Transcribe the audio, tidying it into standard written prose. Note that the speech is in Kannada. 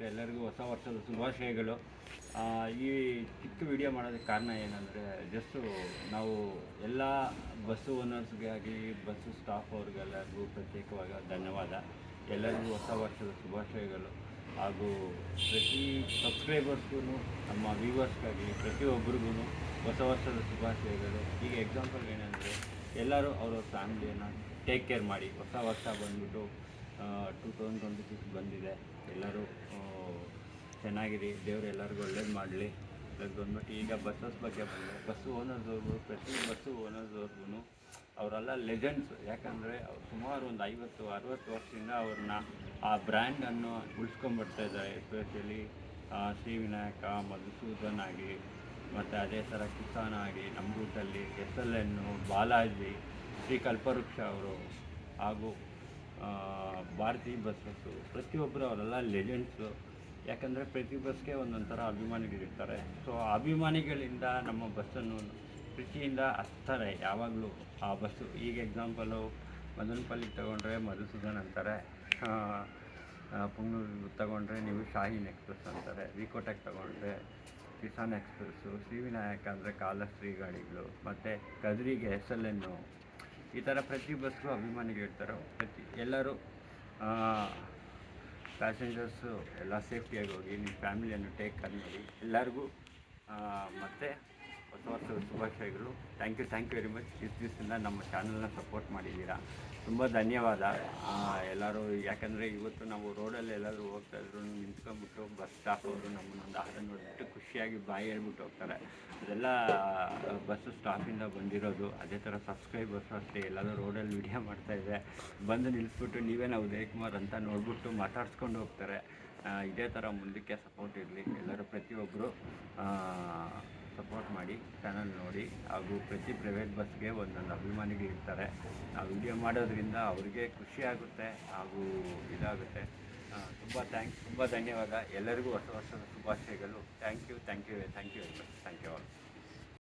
ಮತ್ತು ಎಲ್ಲರಿಗೂ ಹೊಸ ವರ್ಷದ ಶುಭಾಶಯಗಳು. ಈ ಚಿಕ್ಕ ವಿಡಿಯೋ ಮಾಡೋದಕ್ಕೆ ಕಾರಣ ಏನಂದರೆ, ಜಸ್ಟು ನಾವು ಎಲ್ಲ ಬಸ್ಸು ಓನರ್ಸ್ಗೆ ಆಗಲಿ ಬಸ್ಸು ಸ್ಟಾಫ್ ಅವ್ರಿಗೆಲ್ಲರಿಗೂ ಪ್ರತ್ಯೇಕವಾಗಿ ಧನ್ಯವಾದ. ಎಲ್ಲರಿಗೂ ಹೊಸ ವರ್ಷದ ಶುಭಾಶಯಗಳು. ಹಾಗೂ ಪ್ರತಿ ಸಬ್ಸ್ಕ್ರೈಬರ್ಸ್ಗೂ, ನಮ್ಮ ವ್ಯೂವರ್ಸ್ಗಾಗಲಿ ಪ್ರತಿಯೊಬ್ಬರಿಗೂ ಹೊಸ ವರ್ಷದ ಶುಭಾಶಯಗಳು. ಈಗ ಎಕ್ಸಾಂಪಲ್ ಏನಂದರೆ, ಎಲ್ಲರೂ ಅವ್ರವ್ರ ಫ್ಯಾಮಿಲಿಯನ್ನು ಟೇಕ್ ಕೇರ್ ಮಾಡಿ. ಹೊಸ ವರ್ಷ ಬಂದ್ಬಿಟ್ಟು 2026 ಬಂದಿದೆ. ಎಲ್ಲರೂ ಚೆನ್ನಾಗಿರಿ, ದೇವರು ಎಲ್ಲರಿಗೂ ಒಳ್ಳೇದು ಮಾಡಲಿ. ಅದು ಬಂದ್ಬಿಟ್ಟು ಈಗ ಬಸ್ಸಸ್ ಬಗ್ಗೆ ಬಂದರೆ, ಬಸ್ಸು ಓನರ್ಸವ್ರಿಗೂ, ಪ್ರತಿ ಬಸ್ಸು ಓನರ್ಸವ್ರಿಗೂ ಅವರೆಲ್ಲ ಲೆಜೆಂಡ್ಸ್. ಯಾಕಂದರೆ ಅವ್ರು ಸುಮಾರು ಒಂದು 50-60 ವರ್ಷದಿಂದ ಅವ್ರನ್ನ ಆ ಬ್ರ್ಯಾಂಡನ್ನು ಉಳಿಸ್ಕೊಂಡ್ಬರ್ತಾ ಇದ್ದಾರೆ. ಎಸ್ಪೆಷಲಿ ಶ್ರೀ ವಿನಾಯಕ, ಮಧುಸೂದನ್ ಆಗಲಿ, ಮತ್ತು ಅದೇ ಥರ ಕಿಸಾನ್ ಆಗಲಿ, ನಮ್ಮ ರೂಟಲ್ಲಿ SLN, ಬಾಲಾಜಿ, ಶ್ರೀ ಕಲ್ಪವೃಕ್ಷ ಅವರು, ಹಾಗೂ ಭಾರತಿ ಬಸ್ಸಸ್ಸು, ಪ್ರತಿಯೊಬ್ಬರು ಅವರೆಲ್ಲ ಲೆಜೆಂಡ್ಸು. ಯಾಕಂದರೆ ಪ್ರತಿ ಬಸ್ಗೆ ಒಂದೊಂಥರ ಅಭಿಮಾನಿಗಳಿರ್ತಾರೆ. ಸೊ ಆ ಅಭಿಮಾನಿಗಳಿಂದ ನಮ್ಮ ಬಸ್ಸನ್ನು ಪ್ರೀತಿಯಿಂದ ಹಚ್ತಾರೆ ಯಾವಾಗಲೂ ಆ ಬಸ್ಸು. ಈಗ ಎಕ್ಸಾಂಪಲು ಮದನಪಲ್ಲಿಗೆ ತೊಗೊಂಡ್ರೆ ಮಧುಸೂದನ್ ಅಂತಾರೆ, ಪುಂಗ್ಳೂರಿಗೆ ತೊಗೊಂಡ್ರೆ ನೀವು ಶಾಹೀನ್ ಎಕ್ಸ್ಪ್ರೆಸ್ ಅಂತಾರೆ, ವಿಕೋಟೆಗೆ ತೊಗೊಂಡ್ರೆ ಕಿಸಾನ್ ಎಕ್ಸ್ಪ್ರೆಸ್ಸು, ಶ್ರೀ ವಿನಾಯಕ ಅಂದರೆ ಕಾಲಶ್ರೀ ಗಾಡಿಗಳು, ಮತ್ತು ಕದ್ರಿಗೆ SLN. ಈ ಥರ ಪ್ರತಿ ಬಸ್ಗೂ ಅಭಿಮಾನಿಗಳಿರ್ತಾರೆ. ಎಲ್ಲರೂ ಪ್ಯಾಸೆಂಜರ್ಸು ಎಲ್ಲ ಸೇಫ್ಟಿಯಾಗಿ ಹೋಗಿ, ನಿಮ್ಮ ಫ್ಯಾಮಿಲಿಯನ್ನು ಟೇಕ್ ಕೇರ್ ಮಾಡಿ. ಎಲ್ಲರಿಗೂ ಮತ್ತು ಹೊಸ ವರ್ಷದ ಶುಭಾಶಯಗಳು. Thank you very much. ಇಷ್ಟು ದಿವಸದಿಂದ ನಮ್ಮ ಚಾನಲ್ನ ಸಪೋರ್ಟ್ ಮಾಡಿದ್ದೀರಾ, ತುಂಬ ಧನ್ಯವಾದ ಎಲ್ಲರೂ. ಯಾಕಂದರೆ ಇವತ್ತು ನಾವು ರೋಡಲ್ಲಿ ಎಲ್ಲರೂ ಹೋಗ್ತಾಯಿದ್ರು, ನಿಂತ್ಕೊಂಡ್ಬಿಟ್ಟು ಬಸ್ ಸ್ಟಾಪ್ ಅವರು ನಮ್ಮನ್ನೊಂದು ಹಾರನ್ ನೋಡಿಬಿಟ್ಟು ಖುಷಿಯಾಗಿ ಬಾಯಿ ಹೇಳ್ಬಿಟ್ಟು ಹೋಗ್ತಾರೆ. ಅದೆಲ್ಲ ಬಸ್ಸು ಸ್ಟಾಪಿಂದ ಬಂದಿರೋದು. ಅದೇ ಥರ ಸಬ್ಸ್ಕ್ರೈಬರ್ಸು ಅಷ್ಟೇ, ಎಲ್ಲರೂ ರೋಡಲ್ಲಿ ವಿಡಿಯೋ ಮಾಡ್ತಾಯಿದೆ, ಬಂದು ನಿಲ್ಲಿಸ್ಬಿಟ್ಟು ನೀವೇನು ಉದಯಕುಮಾರ್ ಅಂತ ನೋಡ್ಬಿಟ್ಟು ಮಾತಾಡ್ಸ್ಕೊಂಡು ಹೋಗ್ತಾರೆ. ಇದೇ ಥರ ಮುಂದಕ್ಕೆ ಸಪೋರ್ಟ್ ಇರಲಿ. ಎಲ್ಲರೂ ಪ್ರತಿಯೊಬ್ಬರು ಸಪೋರ್ಟ್ ಮಾಡಿ, ಚಾನಲ್ ನೋಡಿ. ಹಾಗೂ ಪ್ರತಿ ಪ್ರೈವೇಟ್ ಬಸ್ಗೆ ಒಂದೊಂದು ಅಭಿಮಾನಿಗಳಿರ್ತಾರೆ. ನಾವು ವಿಡಿಯೋ ಮಾಡೋದ್ರಿಂದ ಅವ್ರಿಗೆ ಖುಷಿ ಆಗುತ್ತೆ ಹಾಗೂ ಇದಾಗುತ್ತೆ. ತುಂಬ ಥ್ಯಾಂಕ್ಸ್, ತುಂಬ ಧನ್ಯವಾದ. ಎಲ್ಲರಿಗೂ ಹೊಸ ವರ್ಷದ ಶುಭಾಶಯಗಳು. Thank you very much. Thank you all.